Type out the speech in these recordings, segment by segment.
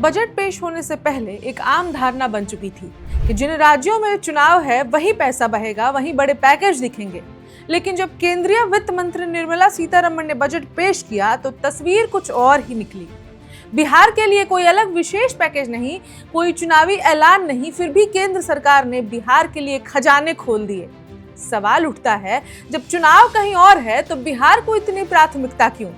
Budget पेश होने से पहले एक आम धारणा बन चुकी थी कि जिन राज्यों में चुनाव है वही पैसा बहेगा, वहीं बड़े पैकेज दिखेंगे। लेकिन जब केंद्रीय वित्त मंत्री निर्मला सीतारमण ने बजट पेश किया तो तस्वीर कुछ और ही निकली। बिहार के लिए कोई अलग विशेष पैकेज नहीं, कोई चुनावी ऐलान नहीं, फिर भी केंद्र सरकार ने बिहार के लिए खजाने खोल दिए। सवाल उठता है, जब चुनाव कहीं और है तो बिहार को इतनी प्राथमिकता क्यों?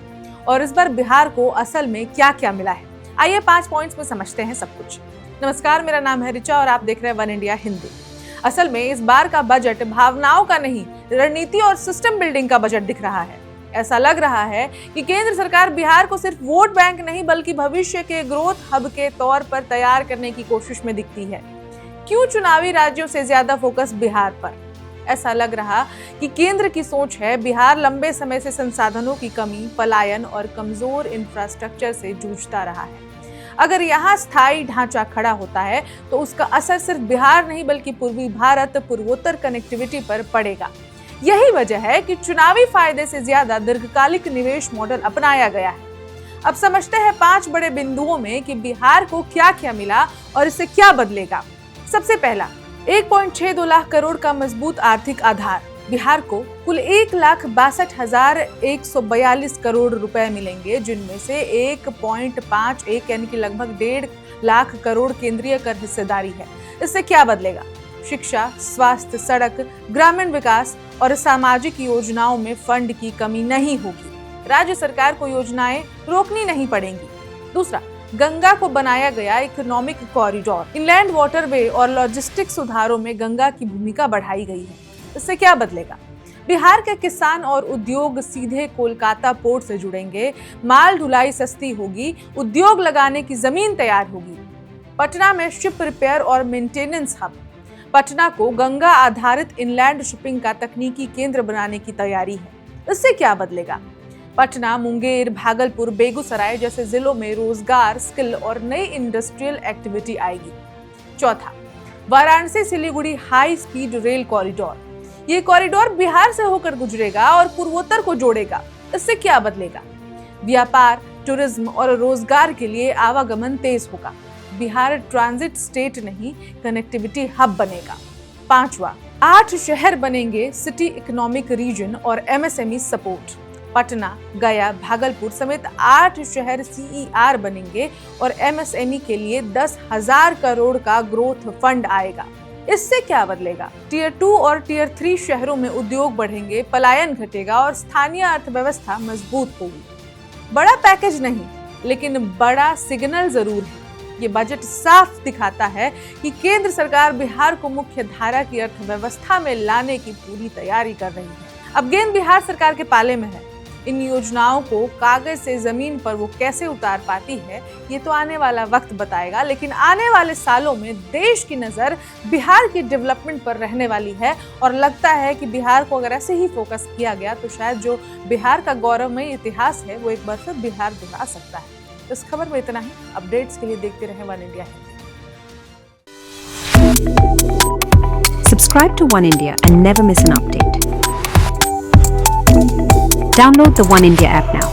और इस बार बिहार को असल में क्या क्या मिला है? आइए 5 पॉइंट्स में समझते हैं सब कुछ। नमस्कार, मेरा नाम है ऋचा और आप देख रहे हैं वन इंडिया हिंदी। असल में इस बार का बजट भावनाओं का नहीं, रणनीति और सिस्टम बिल्डिंग का बजट दिख रहा है। ऐसा लग रहा है कि केंद्र सरकार बिहार को सिर्फ वोट बैंक नहीं बल्कि भविष्य के ग्रोथ हब के तौर पर तैयार करने की कोशिश में दिखती है। क्यों चुनावी राज्यों से ज्यादा फोकस बिहार पर? ऐसा लग रहा कि केंद्र की सोच है बिहार लंबे समय से संसाधनों की कमी, पलायन और कमजोर इंफ्रास्ट्रक्चर से जूझता रहा है। अगर यहाँ स्थायी ढांचा खड़ा होता है तो उसका असर सिर्फ बिहार नहीं बल्कि पूर्वी भारत, पूर्वोत्तर कनेक्टिविटी पर पड़ेगा। यही वजह है कि चुनावी फायदे से ज्यादा दीर्घकालिक निवेश मॉडल अपनाया गया है। अब समझते हैं 5 बड़े बिंदुओं में कि बिहार को क्या क्या मिला और इससे क्या बदलेगा। सबसे पहला, 1.62 लाख करोड़ का मजबूत आर्थिक आधार। बिहार को कुल 1,62,142 करोड़ रुपए मिलेंगे, जिनमें से 1.51 यानी कि लगभग 1.5 लाख करोड़ केंद्रीय कर हिस्सेदारी है। इससे क्या बदलेगा? शिक्षा, स्वास्थ्य, सड़क, ग्रामीण विकास और सामाजिक योजनाओं में फंड की कमी नहीं होगी। राज्य सरकार को योजनाएं रोकनी नहीं पड़ेंगी। दूसरा, गंगा को बनाया गया इकोनॉमिक कॉरिडोर। इनलैंड वाटरवे और लॉजिस्टिक सुधारों में गंगा की भूमिका बढ़ाई गई है। इससे क्या बदलेगा? बिहार के किसान और उद्योग सीधे कोलकाता पोर्ट से जुड़ेंगे, माल ढुलाई सस्ती होगी, उद्योग लगाने की जमीन तैयार होगी। पटना में शिप रिपेयर और मेंटेनेंस हब। पटना को गंगा आधारित इनलैंड शिपिंग का तकनीकी केंद्र बनाने की तैयारी है। इससे क्या बदलेगा? पटना, मुंगेर, भागलपुर, बेगूसराय जैसे जिलों में रोजगार, स्किल और नई इंडस्ट्रियल एक्टिविटी आएगी। चौथा, Varanasi Siliguri high speed rail corridor. ये कॉरिडोर बिहार से होकर गुजरेगा और पूर्वोत्तर को जोड़ेगा। इससे क्या बदलेगा? व्यापार, टूरिज्म और रोजगार के लिए आवागमन तेज होगा। बिहार ट्रांजिट स्टेट नहीं, कनेक्टिविटी हब बनेगा। पांचवा, 8 शहर बनेंगे सिटी इकोनॉमिक रीजन और एमएसएमई सपोर्ट। पटना, गया, भागलपुर समेत 8 शहर CER बनेंगे और MSME के लिए 10,000 करोड़ का ग्रोथ फंड आएगा। इससे क्या बदलेगा? टियर 2 और टियर 3 शहरों में उद्योग बढ़ेंगे, पलायन घटेगा और स्थानीय अर्थव्यवस्था मजबूत होगी। बड़ा पैकेज नहीं, लेकिन बड़ा सिग्नल जरूर है। ये बजट साफ दिखाता है कि केंद्र सरकार बिहार को मुख्य धारा की अर्थव्यवस्था में लाने की पूरी तैयारी कर रही है। अब गेंद बिहार सरकार के पाले में है। इन योजनाओं को कागज से जमीन पर वो कैसे उतार पाती है, ये तो आने वाला वक्त बताएगा। लेकिन आने वाले सालों में देश की नजर बिहार की डेवलपमेंट पर रहने वाली है और लगता है कि बिहार को अगर ऐसे ही फोकस किया गया तो शायद जो बिहार का गौरवमय इतिहास है वो एक बार फिर बिहार दोहरा सकता है। इस खबर में इतना ही। अपडेट्स के लिए देखते रहें one India Hindi. Subscribe to One India and never miss an update. Download the One India app now.